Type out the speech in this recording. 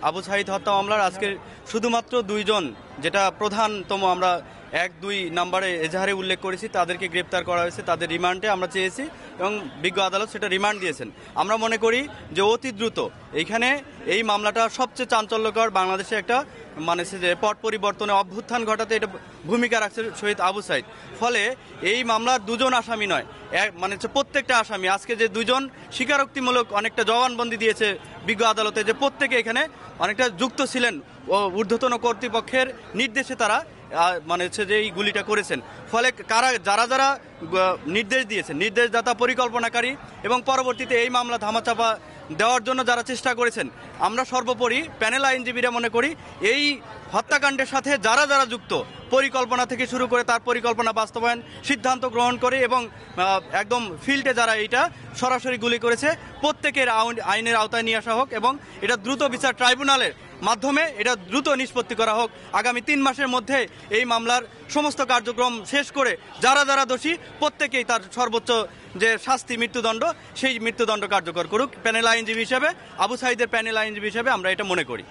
আবু সাঈদ হত্যা মামলার আজকে শুধুমাত্র দুইজন, যেটা প্রধানতম আমরা 1-2 নম্বরে এজাহারে উল্লেখ করেছি, তাদেরকে গ্রেপ্তার করা হয়েছে। তাদের রিমান্ডে আমরা চেয়েছি এবং বিজ্ঞ আদালত সেটা রিমান্ড দিয়েছেন। আমরা মনে করি যে অতি দ্রুত এইখানে এই মামলাটা সবচেয়ে চাঞ্চল্যকর, বাংলাদেশে একটা মানে যে পট পরিবর্তনে অভ্যুত্থান ঘটাতে এটা ভূমিকা রাখছে শহীদ আবু সাঈদ। ফলে এই মামলার দুজন আসামি নয়, মানে প্রত্যেকটা আসামি, আজকে যে দুজন স্বীকারোক্তিমূলক অনেকটা জবানবন্দি দিয়েছে বিজ্ঞ আদালতে, যে প্রত্যেকে এখানে অনেকটা যুক্ত ছিলেন ও ঊর্ধ্বতন কর্তৃপক্ষের নির্দেশে তারা মানে হচ্ছে যে এই গুলিটা করেছেন। ফলে যারা যারা নির্দেশ দিয়েছেন, নির্দেশদাতা, পরিকল্পনাকারী এবং পরবর্তীতে এই মামলা ধামাচাপা দেওয়ার জন্য যারা চেষ্টা করেছেন, আমরা সর্বোপরি প্যানেল আইনজীবীরা মনে করি এই হত্যাকাণ্ডের সাথে যারা যারা যুক্ত, পরিকল্পনা থেকে শুরু করে তার পরিকল্পনা বাস্তবায়ন, সিদ্ধান্ত গ্রহণ করে এবং একদম ফিল্ডে যারা এইটা সরাসরি গুলি করেছে, প্রত্যেকের আইনের আওতায় নিয়ে আসা হোক এবং এটা দ্রুত বিচার ট্রাইব্যুনালের মাধ্যমে এটা দ্রুত নিষ্পত্তি করা হোক। আগামী 3 মাসের মধ্যে এই মামলার সমস্ত কার্যক্রম শেষ করে যারা যারা দোষী প্রত্যেকেই তার সর্বোচ্চ যে শাস্তি, মৃত্যুদণ্ড, সেই মৃত্যুদণ্ড কার্যকর করুক। প্যানেল আইনজীবী হিসেবে, আবু সাঈদের প্যানেল আইনজীবী হিসেবে আমরা এটা মনে করি।